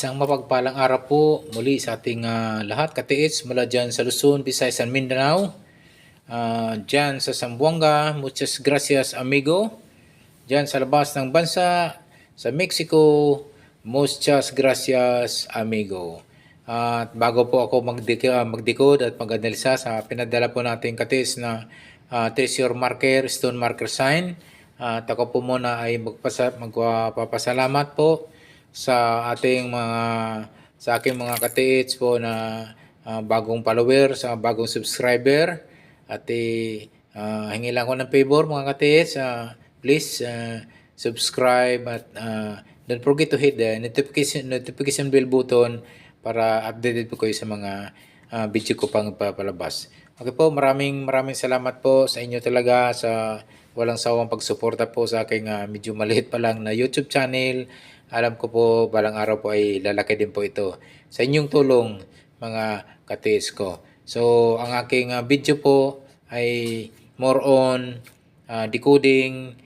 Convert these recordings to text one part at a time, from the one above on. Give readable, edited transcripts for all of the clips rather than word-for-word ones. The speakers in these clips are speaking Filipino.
Isang mapagpalang araw po muli sa ating lahat, katiits mula dyan sa Luzon, Visayas, and Mindanao. Dyan sa Zamboanga, muchas gracias amigo. Dyan sa labas ng bansa, sa Mexico, muchas gracias amigo. At bago po ako magdikod at mag-analisa sa pinadala po nating katiits na treasure marker, stone marker sign, at ako po muna ay magpapasalamat po sa aking mga katiits po na bagong follower, sa bagong subscriber. At hingi lang ko ng favor mga katiits, please subscribe at don't forget to hit the notification bell button para updated po kayo sa mga video ko pang papalabas. Okay po, maraming salamat po sa inyo talaga sa walang sawang pagsuporta po sa aking medyo maliit pa lang na YouTube channel. Alam ko po, balang araw po ay lalaki din po ito sa inyong tulong mga katiis ko. So, ang aking video po ay more on decoding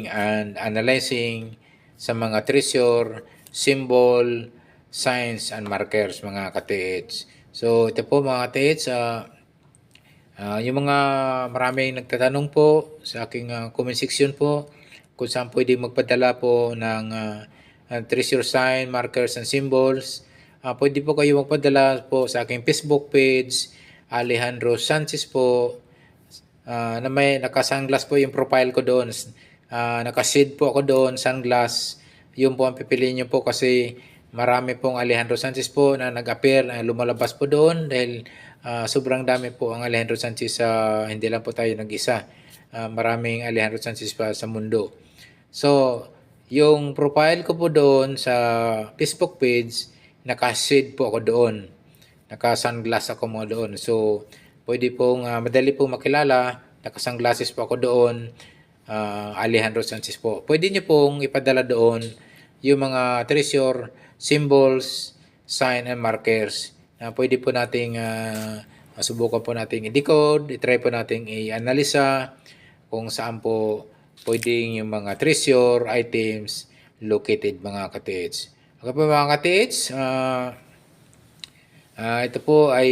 and analyzing sa mga treasure, symbol, signs, and markers mga katiits. So, ito po mga katiits, yung mga maraming nagtatanong po sa aking comment section po, kung saan pwede magpadala po ng treasure sign, markers, and symbols. Pwede po kayo magpadala po sa aking Facebook page, Alejandro Sanchez po, na may naka-sunglass po yung profile ko doon. Naka-shade po ako doon, sunglass. Yun po ang pipiliin nyo po kasi marami pong Alejandro Sanchez po na nag-appear, na lumalabas po doon dahil sobrang dami po ang Alejandro Sanchez, hindi lang po tayo nag-isa. Maraming Alejandro Sanchez pa sa mundo. So, yung profile ko po doon sa Facebook page, naka-shade po ako doon. Naka-sunglass ako mo doon. So, pwede pong madali pong makilala. Naka-sunglasses po ako doon. Alejandro Sanchez po. Pwede nyo pong ipadala doon yung mga treasure, symbols, sign, and markers. Pwede po nating subukan po nating i-decode, i-try po nating i-analisa kung saan po pwedeng yung mga treasure items located mga katiits. Okay po mga katiits, ito po ay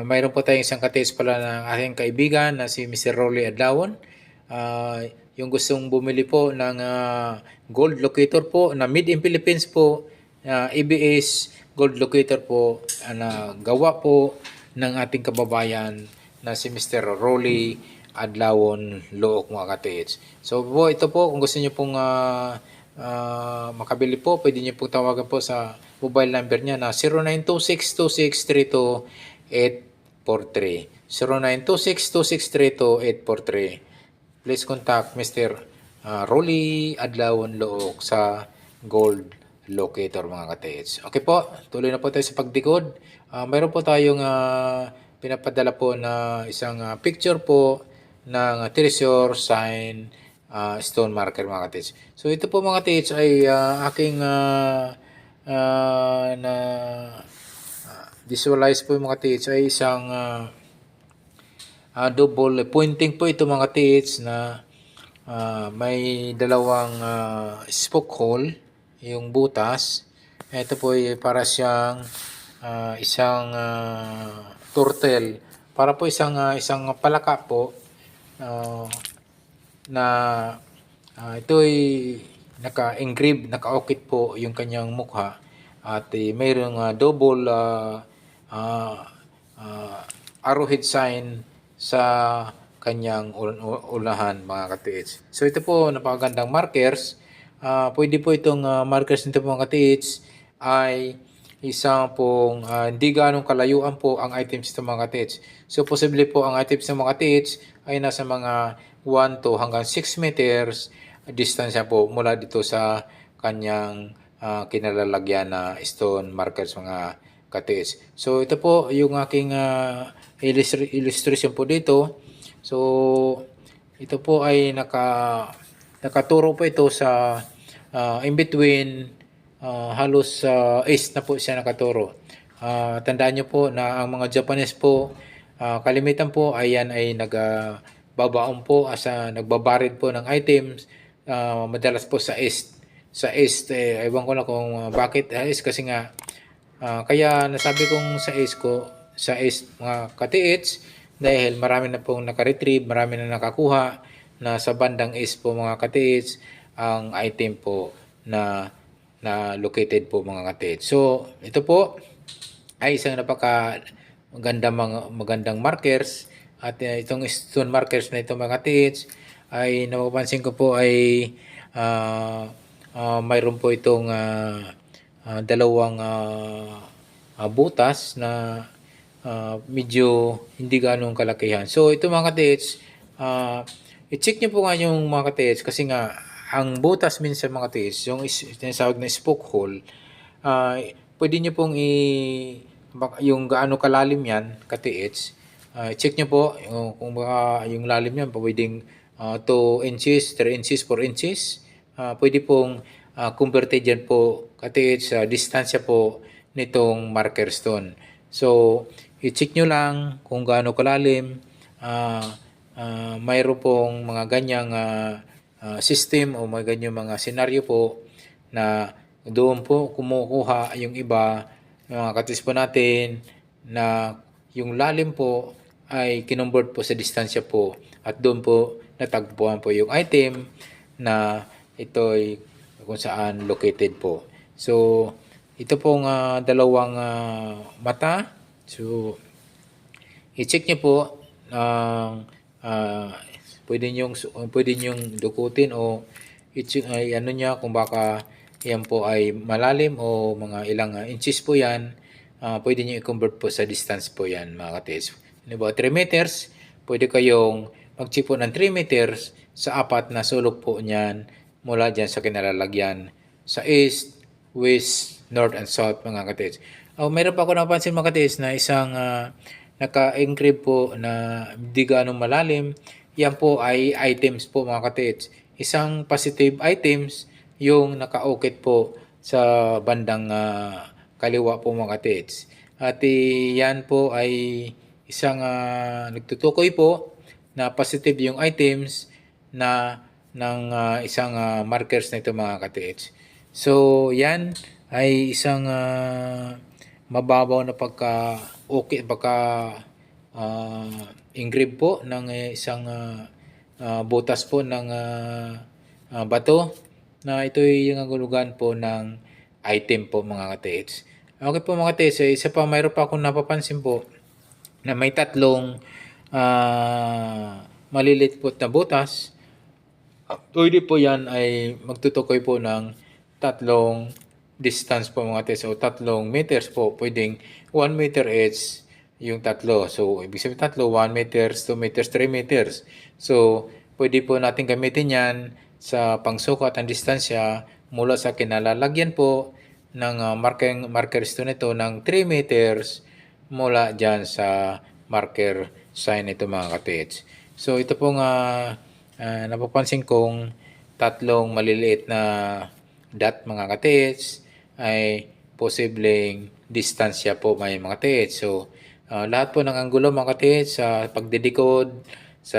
mayroon po tayong isang katiits pala ng aking kaibigan na si Mr. Rolly Adlawon. Yung gustong bumili po ng gold locator po na made in Philippines po, ABS gold locator po na gawa po ng ating kababayan na si Mr. Rolly Adlawon Look mga katiits. So po, ito po, kung gusto niyo pong makabili po, pwede niyo pong tawagan po sa mobile number niya na 0926-2632843. 0926-2632843. Please contact Mr. Rolly Adlawon Look sa Gold Locator mga katiits. Okay po, tuloy na po tayo sa pagdikod. Mayroon po tayong pinapadala po na isang picture po ng treasure sign, stone marker mga katiits. So ito po mga katiits ay aking na visualize po mga katiits ay isang double pointing po ito mga katiits na may dalawang spoke hole yung butas. Ito po ay para siyang isang turtle, para po isang palaka po na ito ay naka-engrave, naka-okit po yung kanyang mukha at mayroong double arrowhead sign sa kanyang unahan mga katiits. So ito po napakagandang markers. Pwede po itong markers nito mga katiits ay isang pong hindi ganong kalayuan po ang items ng mga katiits. So posible po ang items ng mga katiits ay nasa mga 1 to hanggang 6 meters distansya po mula dito sa kanyang kinalalagyan na stone markers mga katiits. So ito po yung aking illustration po dito. So ito po ay nakaturo po ito sa in between, halos east na po siya nakaturo. Tandaan nyo po na ang mga Japanese po, kalimitan po ayan ay nagbabaon po, nagbabarid po ng items, madalas po sa east. sa east, ewan ko na kung bakit east kasi nga kaya nasabi kong sa east mga katiits dahil marami na pong naka-retrieve, marami na nakakuha na sa bandang east po mga katiits ang item po na located po mga katiits. So ito po ay isang magandang markers at itong stone markers na ito mga katiits ay napapansin ko po ay mayroon po itong dalawang butas na medyo hindi ganong kalakihan. So ito mga katiits, i-check nyo po nga yung mga katiits kasi nga ang butas minsan mga katiits, yung tinasawag na spoke hole, pwede nyo pong yung gaano kalalim yan katiits, check nyo po kung baka yung lalim yan pwedeng 2 inches, 3 inches, 4 inches. Pwede pong converted yan po katiits sa distansya po nitong marker stone. So, i-check nyo lang kung gaano kalalim. Mayroon pong mga ganyang system o mga ganyang mga senaryo po na doon po kumukuha yung iba, mga katiits po natin, na yung lalim po ay kinumbert po sa distansya po at doon po natagpuan po yung item na ito'y kung saan located po. So, ito pong dalawang mata. So, i-check nyo po pwede nyong dukutin o ano niya kung baka yan po ay malalim o mga ilang inches po yan. Pwede nyo i-convert po sa distance po yan mga katiits. About 3 meters, pwede kayong mag-chip po ng 3 meters sa apat na sulok po niyan mula dyan sa kinalalagyan sa east, west, north, and south mga katiits. Mayroon pa ako napansin mga katiits na isang naka-engrave po na di ganong malalim. Yan po ay items po mga katiits. Isang positive items yung naka-ukit po sa bandang kaliwa po mga katiits. At yan po ay isang nagtutukoy po na positive yung items na ng isang markers na ito mga katiits. So yan ay isang mababaw na engrave po ng isang butas po ng bato na ito yung nagulugan po ng item po mga katiits. Okay po mga katiits, isa pa mayroon pa akong napapansin po na may tatlong malilit po na butas. Pwede po yan ay magtutukoy po ng tatlong distance po mga katiits o 3 meters po. Pwedeng 1 meter each yung tatlo. So, ibig sabihin tatlo, 1 meters, 2 meters, 3 meters. So, pwede po natin gamitin yan sa pangsukat ang distansya mula sa kinalalagyan po ng marker stone ito ng 3 meters mula dyan sa marker sign ito mga katiits. So, ito pong napapansin kong tatlong maliliit na dot mga katiits ay posibleng distansya po may mga katiits. So, lahat po ng anggulo mga katiits sa pagdidikod, sa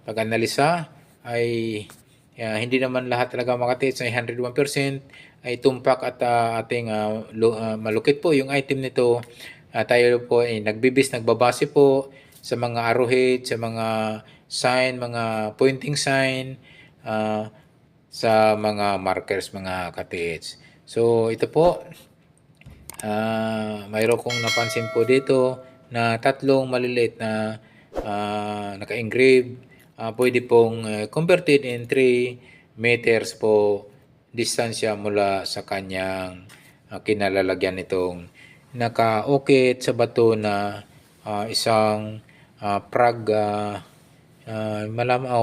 pag-analisa ay hindi naman lahat talaga mga katiits ay 101% ay tumpak at ating malukit po yung item nito. Tayo po ay nagbabase po sa mga arrowhead, sa mga sign, mga pointing sign, sa mga markers mga katiits. So ito po, mayroon kong napansin po dito na tatlong maliliit na naka-engrave. Pwede pong converted in 3 meters po distansya mula sa kanyang kinalalagyan nitong naka-ukit sa bato na isang prag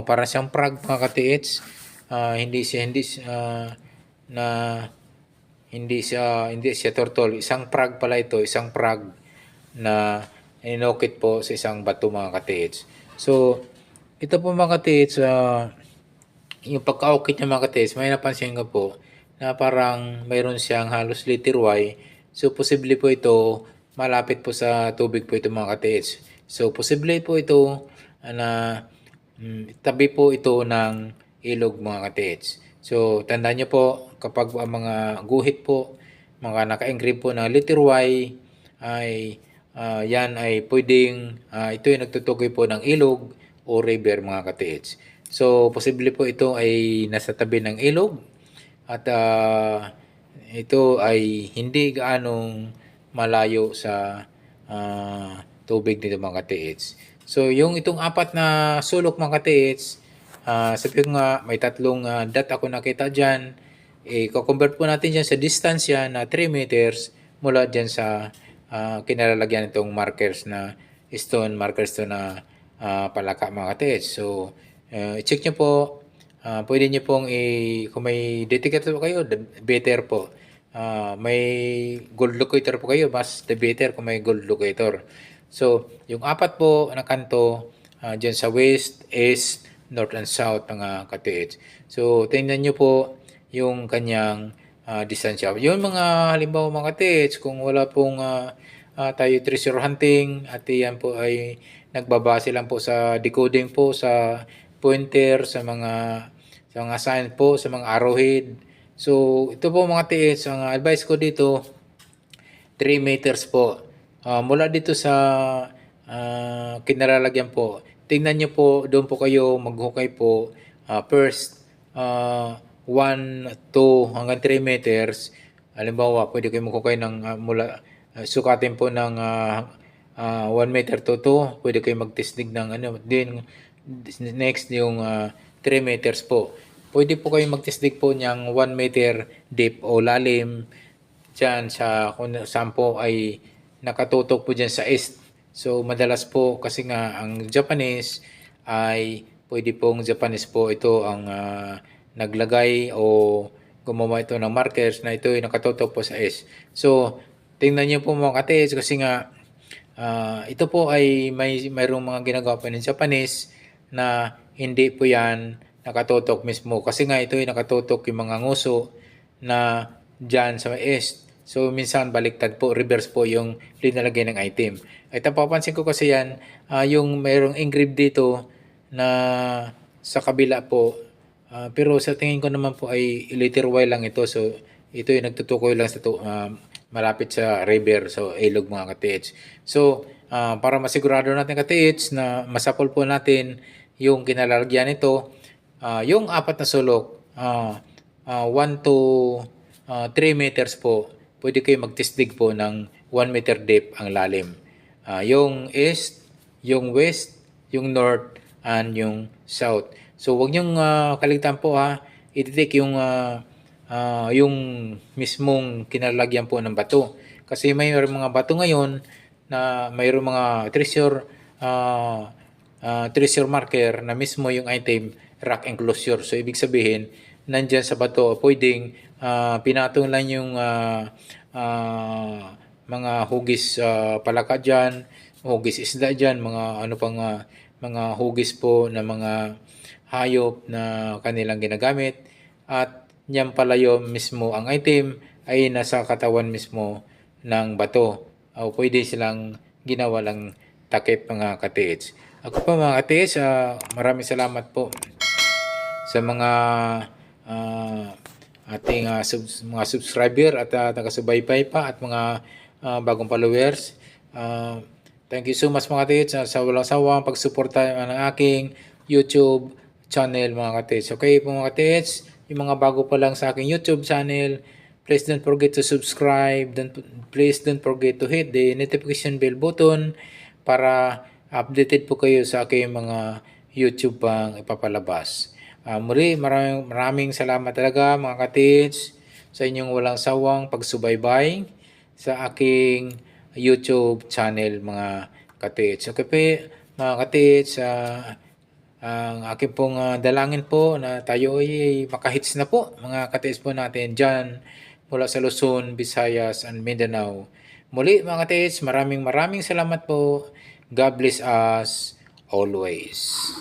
para siyang prag mga katiits. Hindi siya turtle, isang prag pala ito, isang prag na inukit po sa isang bato mga katiits. So ito po mga katiits, yung pagkaukit niya mga katiits, may napansin ko po na parang mayroon siyang halos letter Y. So posible po ito malapit po sa tubig po ito mga katiits. So posible po ito na tabi po ito ng ilog mga katiits. So tandaan niyo po kapag ang mga guhit po, mga naka-engrave po na letter Y ay yan ay pwedeng ito ay nagtutukoy po ng ilog o river mga katiits. So posible po ito ay nasa tabi ng ilog at ito ay hindi gaanong malayo sa tubig dito mga katiits. So yung itong apat na sulok mga katiits, sabi ko nga may tatlong dot ako nakita dyan. I-convert po natin dyan sa distansya na 3 meters mula dyan sa kinalalagyan itong markers na stone, markers to na palaka mga katiits. So i-check nyo po. Pwede nyo pong kung may dedicated po kayo, better po. May gold locator po kayo, mas the better kung may gold locator. So, yung apat po na kanto dyan sa west, east, north, and south mga katiits. So, tingnan nyo po yung kanyang distansya. Yung mga halimbawa mga katiits, kung wala pong tayo treasure hunting at yan po ay nagbabase lang po sa decoding po, sa pointer, sa mga sign po, sa mga arrowhead. So, ito po mga tiits, ang advice ko dito, 3 meters po. Mula dito sa kinalalagyan po, tingnan nyo po, doon po kayo maghukay po. First, 1, 2, hanggang 3 meters. Halimbawa, pwede kayo maghukay ng sukatin po ng 1 meter to 2. Pwede kayo magtisdig ng Then, next yung 3 meters po. Pwede po kayo magtisdig po niyang 1 meter deep o lalim dyan sa kung saan po ay nakatutok po dyan sa east. So madalas po kasi nga ang Japanese ay pwede pong Japanese po ito ang naglagay o gumawa ito ng markers na ito ay nakatutok po sa east. So tingnan niyo po mga katiits kasi nga ito po ay mayroong mga ginagawa po ng Japanese na hindi po yan nakatutok mismo. Kasi nga ito ay nakatutok yung mga nguso na dyan sa east. So minsan baliktad po, reverse po yung linalagay ng item. At napapansin ko kasi yan, yung mayroong engrave dito na sa kabila po. Pero sa tingin ko naman po ay letter Y lang ito. So ito ay nagtutukoy lang sa malapit sa river, so ilog mga katiits. So para masigurado natin katiits na masapol po natin yung kinalalagyan nito, yung apat na sulok, 1 to 3 meters po, pwede kayo magtisdig po ng 1 meter deep ang lalim. Yung east, yung west, yung north, and yung south. So, huwag niyong kaligtaan po i-detect yung mismong kinalagyan po ng bato. Kasi mayroong mga bato ngayon na mayroong mga treasure marker na mismo yung item rock enclosure. So, ibig sabihin, nandyan sa bato, pwedeng pinatong lang yung mga hugis palaka dyan, hugis isda dyan, mga hugis po na mga hayop na kanilang ginagamit. At yan pala yung mismo ang item ay nasa katawan mismo ng bato. O pwede silang ginawa lang takip mga katiits. Ako po mga katiits, maraming salamat po sa mga ating mga subscriber at taga-subaybay pa at mga bagong followers. Thank you so much mga katiits sa walang sawang pagsuporta ng aking YouTube channel mga katiits. Okay po mga katiits, yung mga bago pa lang sa aking YouTube channel, please don't forget to subscribe. Please don't forget to hit the notification bell button para updated po kayo sa aking mga YouTube pang ipapalabas. Muli, maraming salamat talaga mga katiits sa inyong walang sawang pagsubaybay sa aking YouTube channel mga katiits. Okay po mga katiits, ang aking pong dalangin po na tayo ay makahits na po mga katiits po natin dyan mula sa Luzon, Visayas, and Mindanao. Muli mga katiits, maraming salamat po. God bless us always.